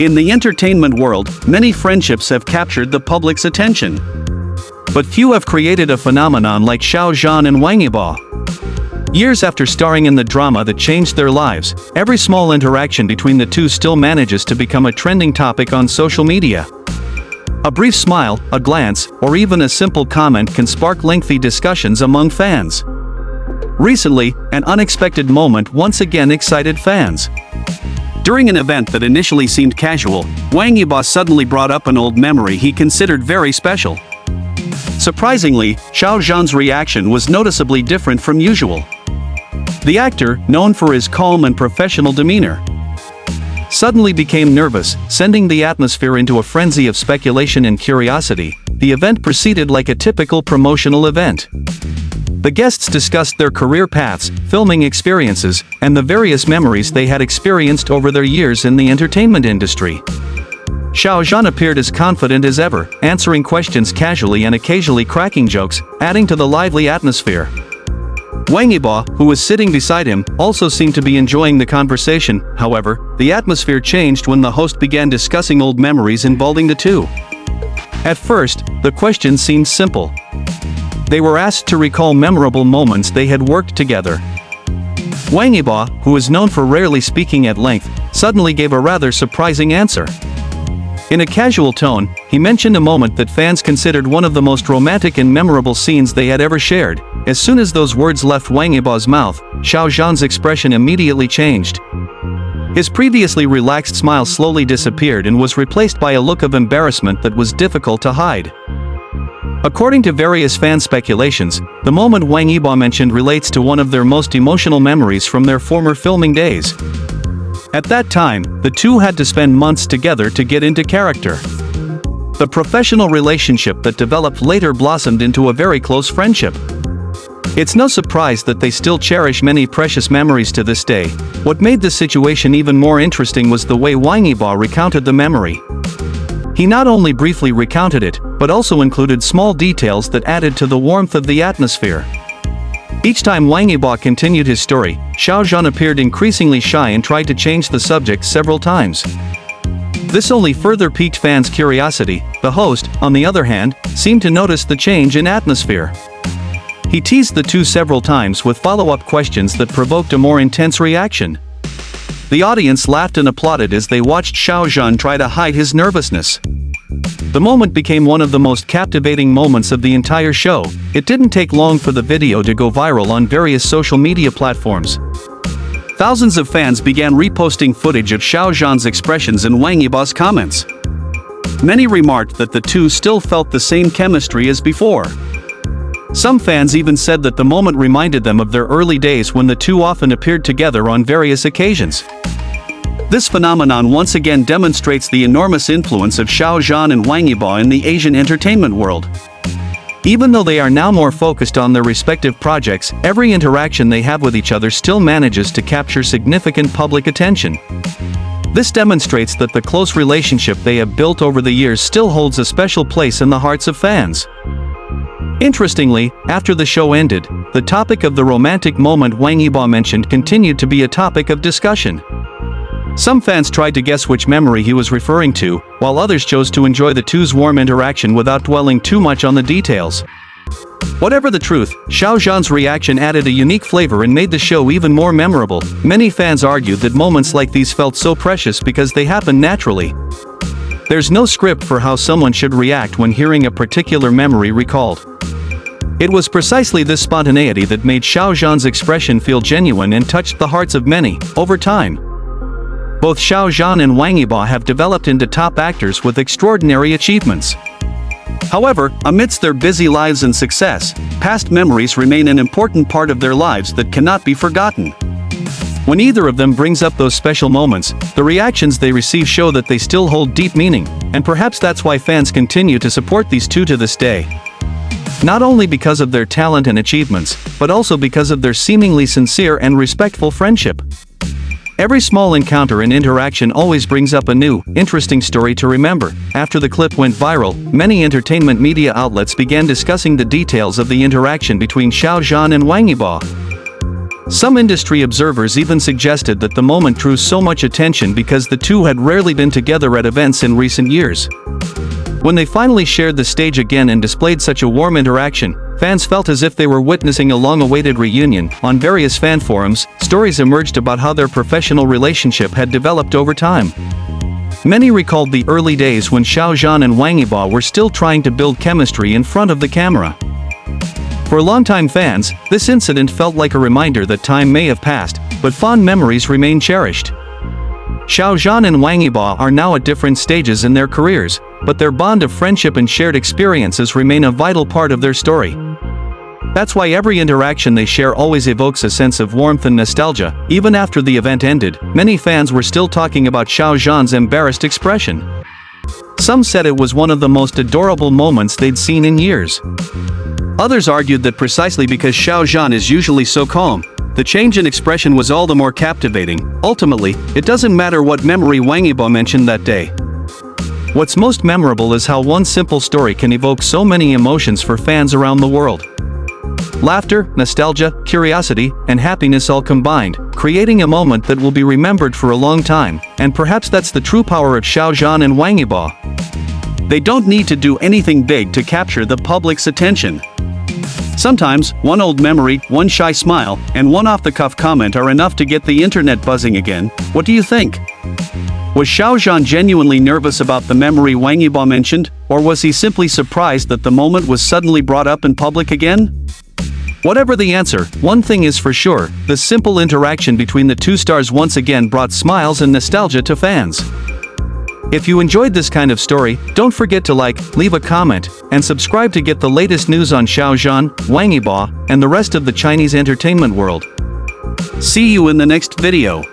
In the entertainment world, many friendships have captured the public's attention. But few have created a phenomenon like Xiao Zhan and Wang Yibo. Years after starring in the drama that changed their lives, every small interaction between the two still manages to become a trending topic on social media. A brief smile, a glance, or even a simple comment can spark lengthy discussions among fans. Recently, an unexpected moment once again excited fans. During an event that initially seemed casual, Wang Yibo suddenly brought up an old memory he considered very special. Surprisingly, Xiao Zhan's reaction was noticeably different from usual. The actor, known for his calm and professional demeanor, suddenly became nervous, sending the atmosphere into a frenzy of speculation and curiosity. The event proceeded like a typical promotional event. The guests discussed their career paths, filming experiences, and the various memories they had experienced over their years in the entertainment industry. Xiao Zhan appeared as confident as ever, answering questions casually and occasionally cracking jokes, adding to the lively atmosphere. Wang Yibo, who was sitting beside him, also seemed to be enjoying the conversation. However, the atmosphere changed when the host began discussing old memories involving the two. At first, the questions seemed simple. They were asked to recall memorable moments they had worked together. Wang Yibo, who is known for rarely speaking at length, suddenly gave a rather surprising answer. In a casual tone, he mentioned a moment that fans considered one of the most romantic and memorable scenes they had ever shared. As soon as those words left Wang Yibo's mouth, Xiao Zhan's expression immediately changed. His previously relaxed smile slowly disappeared and was replaced by a look of embarrassment that was difficult to hide. According to various fan speculations, the moment Wang Yibo mentioned relates to one of their most emotional memories from their former filming days. At that time, the two had to spend months together to get into character. The professional relationship that developed later blossomed into a very close friendship. It's no surprise that they still cherish many precious memories to this day. What made the situation even more interesting was the way Wang Yibo recounted the memory. He not only briefly recounted it, but also included small details that added to the warmth of the atmosphere. Each time Wang Yibo continued his story, Xiao Zhan appeared increasingly shy and tried to change the subject several times. This only further piqued fans' curiosity. The host, on the other hand, seemed to notice the change in atmosphere. He teased the two several times with follow-up questions that provoked a more intense reaction. The audience laughed and applauded as they watched Xiao Zhan try to hide his nervousness. The moment became one of the most captivating moments of the entire show. It didn't take long for the video to go viral on various social media platforms. Thousands of fans began reposting footage of Xiao Zhan's expressions and Wang Yibo's comments. Many remarked that the two still felt the same chemistry as before. Some fans even said that the moment reminded them of their early days when the two often appeared together on various occasions. This phenomenon once again demonstrates the enormous influence of Xiao Zhan and Wang Yibo in the Asian entertainment world. Even though they are now more focused on their respective projects, every interaction they have with each other still manages to capture significant public attention. This demonstrates that the close relationship they have built over the years still holds a special place in the hearts of fans. Interestingly, after the show ended, the topic of the romantic moment Wang Yibo mentioned continued to be a topic of discussion. Some fans tried to guess which memory he was referring to, while others chose to enjoy the two's warm interaction without dwelling too much on the details. Whatever the truth, Xiao Zhan's reaction added a unique flavor and made the show even more memorable. Many fans argued that moments like these felt so precious because they happened naturally. There's no script for how someone should react when hearing a particular memory recalled. It was precisely this spontaneity that made Xiao Zhan's expression feel genuine and touched the hearts of many. Over time, both Xiao Zhan and Wang Yibo have developed into top actors with extraordinary achievements. However, amidst their busy lives and success, past memories remain an important part of their lives that cannot be forgotten. When either of them brings up those special moments, the reactions they receive show that they still hold deep meaning, and perhaps that's why fans continue to support these two to this day. Not only because of their talent and achievements, but also because of their seemingly sincere and respectful friendship. Every small encounter and interaction always brings up a new, interesting story to remember. After the clip went viral, many entertainment media outlets began discussing the details of the interaction between Xiao Zhan and Wang Yibo. Some industry observers even suggested that the moment drew so much attention because the two had rarely been together at events in recent years. When they finally shared the stage again and displayed such a warm interaction, fans felt as if they were witnessing a long-awaited reunion. On various fan forums, stories emerged about how their professional relationship had developed over time. Many recalled the early days when Xiao Zhan and Wang Yibo were still trying to build chemistry in front of the camera. For longtime fans, this incident felt like a reminder that time may have passed, but fond memories remain cherished. Xiao Zhan and Wang Yibo are now at different stages in their careers, but their bond of friendship and shared experiences remain a vital part of their story. That's why every interaction they share always evokes a sense of warmth and nostalgia. Even after the event ended, many fans were still talking about Xiao Zhan's embarrassed expression. Some said it was one of the most adorable moments they'd seen in years. Others argued that precisely because Xiao Zhan is usually so calm, the change in expression was all the more captivating. Ultimately, it doesn't matter what memory Wang Yibo mentioned that day. What's most memorable is how one simple story can evoke so many emotions for fans around the world. Laughter, nostalgia, curiosity, and happiness all combined, creating a moment that will be remembered for a long time, and perhaps that's the true power of Xiao Zhan and Wang Yibo. They don't need to do anything big to capture the public's attention. Sometimes, one old memory, one shy smile, and one off-the-cuff comment are enough to get the internet buzzing again. What do you think? Was Xiao Zhan genuinely nervous about the memory Wang Yibo mentioned, or was he simply surprised that the moment was suddenly brought up in public again? Whatever the answer, one thing is for sure, the simple interaction between the two stars once again brought smiles and nostalgia to fans. If you enjoyed this kind of story, don't forget to like, leave a comment, and subscribe to get the latest news on Xiao Zhan, Wang Yibo, and the rest of the Chinese entertainment world. See you in the next video.